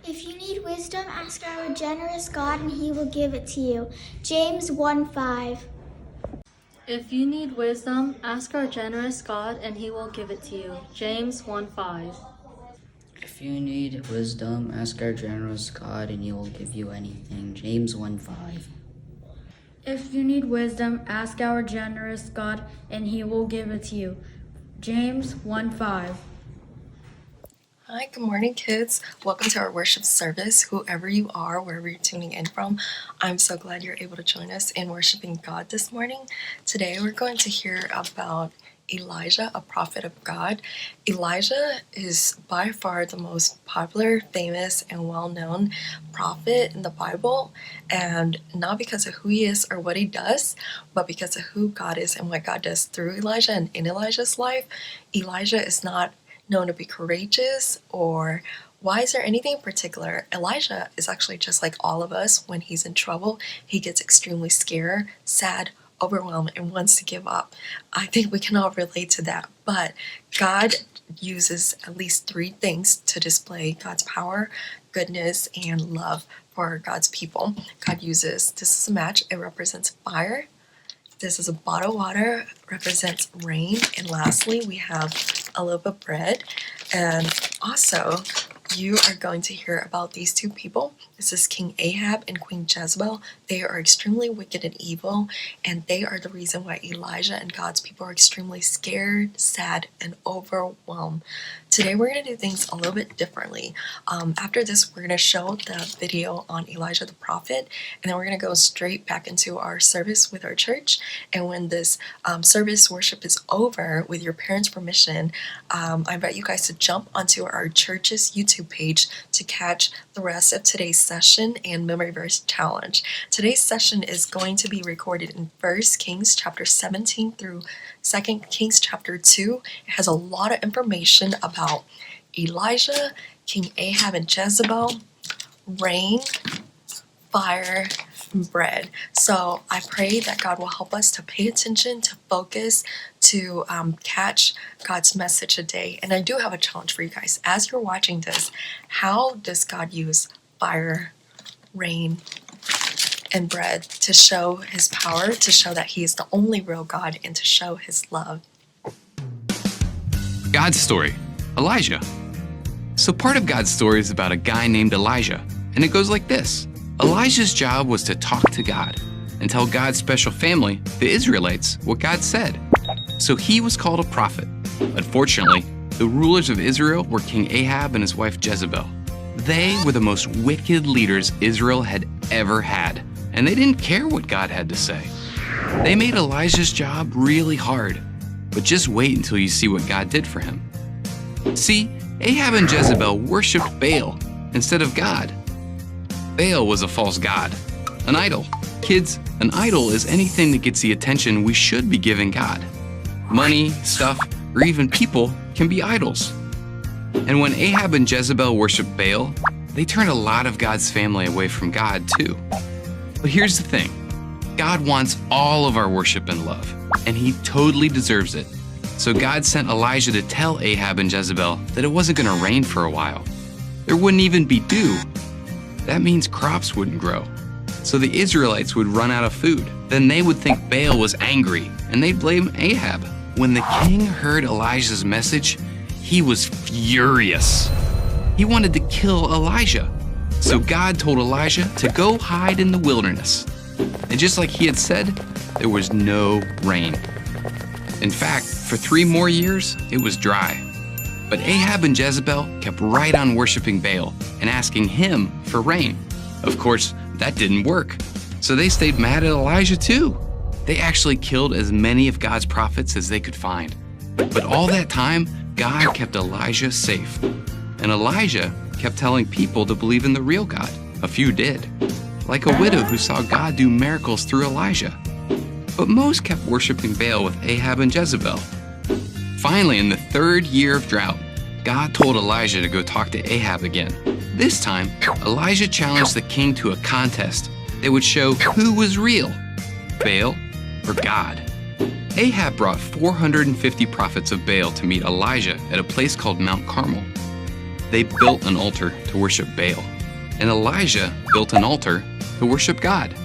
If you need wisdom, ask our generous God and he will give it to you. James 1:5. If you need wisdom, ask our generous God and he will give it to you. James 1:5. If you need wisdom, ask our generous God and he will give you anything. James 1:5. If you need wisdom, ask our generous God and he will give it to you. James 1:5. Hi, good morning, kids. Welcome to our worship service. Whoever you are, wherever you're tuning in from, I'm so glad you're able to join us in worshiping God this morning. Today, we're going to hear about Elijah, a prophet of God. Elijah is by far the most popular, famous, and well-known prophet in the Bible, and not because of who he is or what he does, but because of who God is and what God does through Elijah and in Elijah's life. Elijah is not known to be courageous or wise or anything in particular. Elijah is actually just like all of us. When he's in trouble, he gets extremely scared, sad, overwhelmed, and wants to give up. I think we can all relate to that. But God uses at least three things to display God's power, goodness, and love for God's people. God uses, this is a match, it represents fire. This is a bottle of water, represents rain. And lastly, we have a loaf of bread. And also, you are going to hear about these two people. This is King Ahab and Queen Jezebel. They are extremely wicked and evil, and they are the reason why Elijah and God's people are extremely scared, sad, and overwhelmed. Today we're going to do things a little bit differently. After this, we're going to show the video on Elijah the prophet, and then we're going to go straight back into our service with our church. And when this service worship is over, with your parents' permission, I invite you guys to jump onto our church's YouTube page to catch the rest of today's session and memory verse challenge. Today's session is going to be recorded in 1 Kings chapter 17 through 2 Kings chapter 2. It has a lot of information about Elijah, King Ahab and Jezebel, rain, fire, and bread. So I pray that God will help us to pay attention, to focus, to catch God's message today. And I do have a challenge for you guys. As you're watching this, how does God use fire, rain, and bread to show his power, to show that he is the only real God, and to show his love? God's story, Elijah. So part of God's story is about a guy named Elijah, and it goes like this. Elijah's job was to talk to God and tell God's special family, the Israelites, what God said. So he was called a prophet. Unfortunately, the rulers of Israel were King Ahab and his wife Jezebel. They were the most wicked leaders Israel had ever had, and they didn't care what God had to say. They made Elijah's job really hard, but just wait until you see what God did for him. See, Ahab and Jezebel worshipped Baal instead of God. Baal was a false god, an idol. Kids, an idol is anything that gets the attention we should be giving God. Money, stuff, or even people can be idols. And when Ahab and Jezebel worshiped Baal, they turned a lot of God's family away from God too. But here's the thing. God wants all of our worship and love, and he totally deserves it. So God sent Elijah to tell Ahab and Jezebel that it wasn't going to rain for a while. There wouldn't even be dew. That means crops wouldn't grow. So the Israelites would run out of food. Then they would think Baal was angry, and they'd blame Ahab. When the king heard Elijah's message, he was furious. He wanted to kill Elijah. So God told Elijah to go hide in the wilderness. And just like he had said, there was no rain. In fact, for 3 more years, it was dry. But Ahab and Jezebel kept right on worshiping Baal and asking him for rain. Of course, that didn't work. So they stayed mad at Elijah too. They actually killed as many of God's prophets as they could find. But all that time, God kept Elijah safe. And Elijah kept telling people to believe in the real God. A few did. Like a widow who saw God do miracles through Elijah. But most kept worshiping Baal with Ahab and Jezebel. Finally, in the 3rd year of drought, God told Elijah to go talk to Ahab again. This time, Elijah challenged the king to a contest that would show who was real, Baal or God. Ahab brought 450 prophets of Baal to meet Elijah at a place called Mount Carmel. They built an altar to worship Baal. and Elijah built an altar to worship God.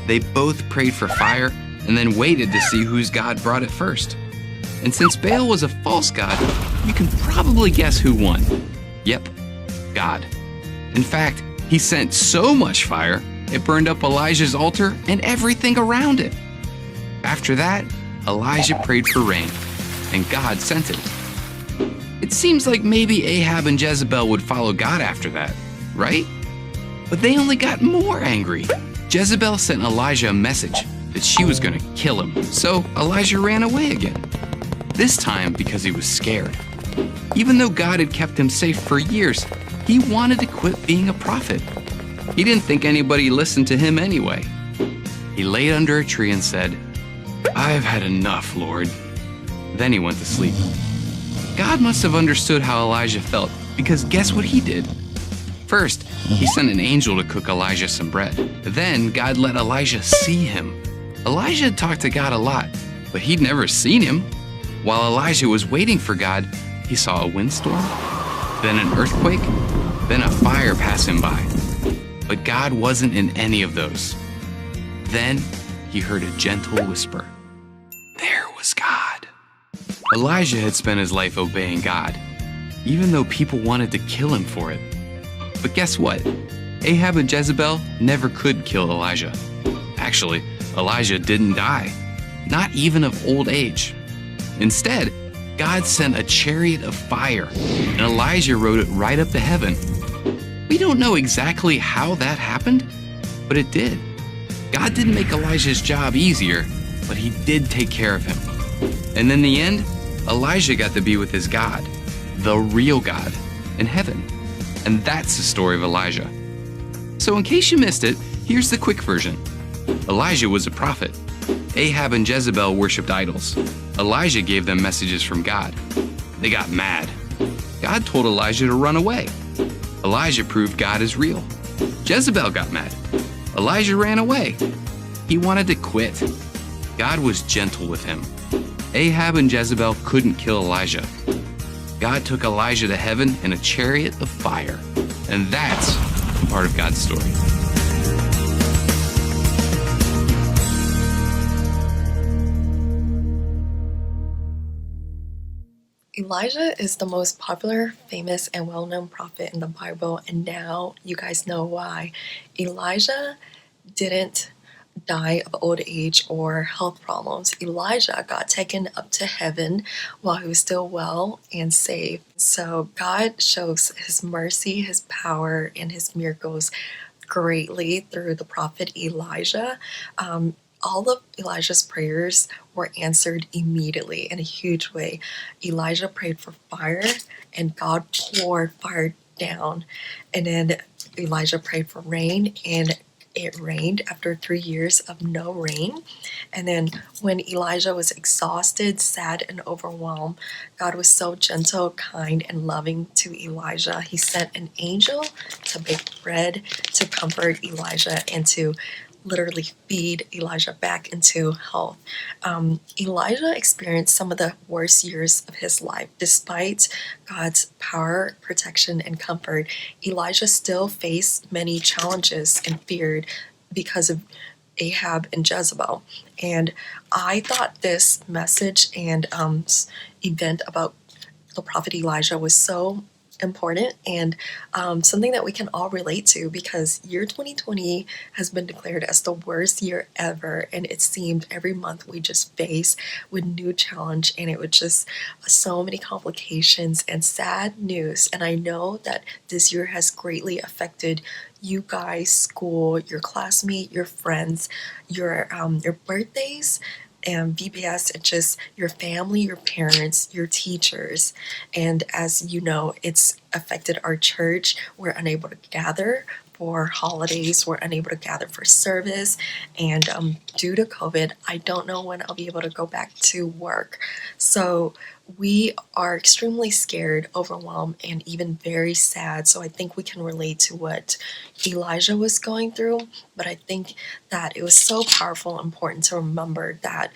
They both prayed for fire and then waited to see whose God brought it first. And since Baal was a false god, you can probably guess who won. Yep, God. In fact, he sent so much fire, it burned up Elijah's altar and everything around it. After that, Elijah prayed for rain, and God sent it. It seems like maybe Ahab and Jezebel would follow God after that, right? But they only got more angry. Jezebel sent Elijah a message that she was going to kill him, so Elijah ran away again. This time because he was scared. Even though God had kept him safe for years, he wanted to quit being a prophet. He didn't think anybody listened to him anyway. He laid under a tree and said, "I've had enough, Lord." Then he went to sleep. God must have understood how Elijah felt, because guess what he did? First, he sent an angel to cook Elijah some bread. Then God let Elijah see him. Elijah had talked to God a lot, but he'd never seen him. While Elijah was waiting for God, he saw a windstorm, then an earthquake, then a fire pass him by. But God wasn't in any of those. Then he heard a gentle whisper. There was God. Elijah had spent his life obeying God, even though people wanted to kill him for it. But guess what? Ahab and Jezebel never could kill Elijah. Actually, Elijah didn't die, not even of old age. Instead, God sent a chariot of fire, and Elijah rode it right up to heaven. We don't know exactly how that happened, but it did. God didn't make Elijah's job easier, but he did take care of him. And in the end, Elijah got to be with his God, the real God, in heaven. And that's the story of Elijah. So in case you missed it, here's the quick version. Elijah was a prophet. Ahab and Jezebel worshipped idols. Elijah gave them messages from God. They got mad. God told Elijah to run away. Elijah proved God is real. Jezebel got mad. Elijah ran away. He wanted to quit. God was gentle with him. Ahab and Jezebel couldn't kill Elijah. God took Elijah to heaven in a chariot of fire. And that's part of God's story. Elijah is the most popular, famous, and well-known prophet in the Bible, and now you guys know why. Elijah didn't die of old age or health problems. Elijah got taken up to heaven while he was still well and safe. So God shows his mercy, his power, and his miracles greatly through the prophet Elijah. All of Elijah's prayers were answered immediately in a huge way. Elijah prayed for fire, and God poured fire down. And then Elijah prayed for rain, and it rained after 3 years of no rain. And then when Elijah was exhausted, sad, and overwhelmed, God was so gentle, kind, and loving to Elijah. He sent an angel to bake bread to comfort Elijah and to literally feed Elijah back into health. Elijah experienced some of the worst years of his life. Despite God's power, protection, and comfort, Elijah still faced many challenges and feared because of Ahab and Jezebel. And I thought this message and event about the prophet Elijah was so important and something that we can all relate to, because year 2020 has been declared as the worst year ever, and it seemed every month we just face with new challenge, and it was just so many complications and sad news. And I know that this year has greatly affected you guys, school, your classmates, your friends, your birthdays, and VBS, and just your family, your parents, your teachers. And as you know, it's affected our church. We're unable to gather for holidays. We're unable to gather for service. And due to COVID, I don't know when I'll be able to go back to work. So we are extremely scared, overwhelmed, and even very sad. So I think we can relate to what Elijah was going through. But I think that it was so powerful and important to remember that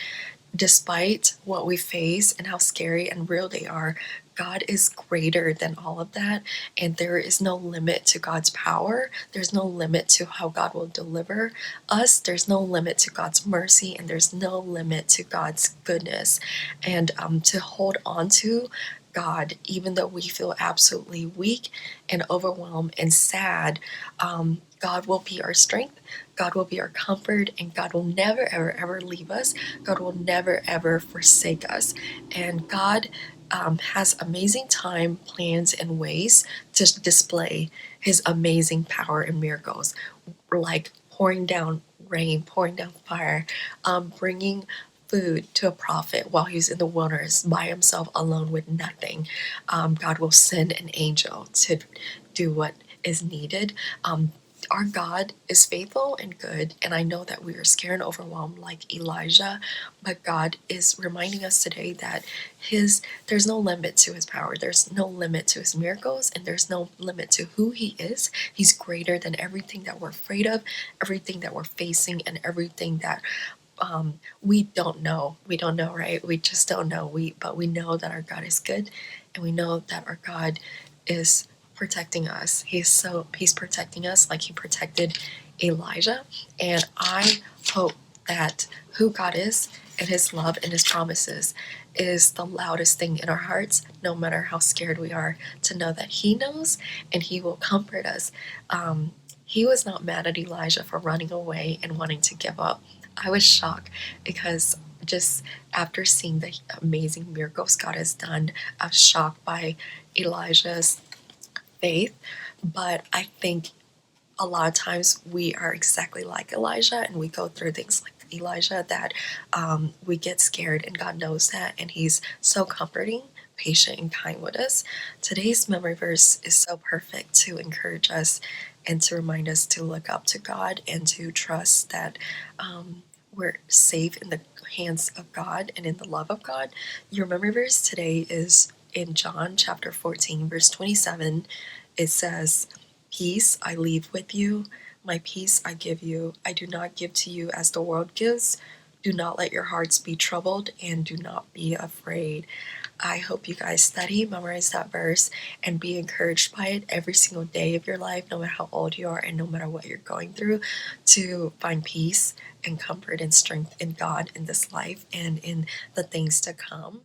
despite what we face and how scary and real they are, God is greater than all of that, and there is no limit to God's power. There's no limit to how God will deliver us. There's no limit to God's mercy, and there's no limit to God's goodness. And to hold on to God, even though we feel absolutely weak and overwhelmed and sad, God will be our strength. God will be our comfort, and God will never, ever, ever leave us. God will never, ever forsake us. And God has amazing time, plans, and ways to display His amazing power and miracles, like pouring down rain, pouring down fire, bringing food to a prophet while he's in the wilderness by himself alone with nothing. God will send an angel to do what is needed. Our God is faithful and good, and I know that we are scared and overwhelmed like Elijah, but God is reminding us today that there's no limit to His power, there's no limit to His miracles, and there's no limit to who He is. He's greater than everything that we're afraid of, everything that we're facing, and everything that we don't know. We don't know, right? We just don't know. But we know that our God is good, and we know that our God is protecting us. He's protecting us like He protected Elijah. And I hope that who God is and His love and His promises is the loudest thing in our hearts, no matter how scared we are, to know that He knows and He will comfort us. He was not mad at Elijah for running away and wanting to give up. I was shocked because just after seeing the amazing miracles God has done, I was shocked by Elijah's faith. But I think a lot of times we are exactly like Elijah, and we go through things like Elijah that we get scared, and God knows that, and He's so comforting, patient, and kind with us. Today's memory verse is so perfect to encourage us and to remind us to look up to God and to trust that we're safe in the hands of God and in the love of God. Your memory verse today is in John chapter 14, verse 27. It says, "Peace I leave with you, my peace I give you. I do not give to you as the world gives. Do not let your hearts be troubled, and do not be afraid." I hope you guys study, memorize that verse, and be encouraged by it every single day of your life, no matter how old you are and no matter what you're going through, to find peace and comfort and strength in God in this life and in the things to come.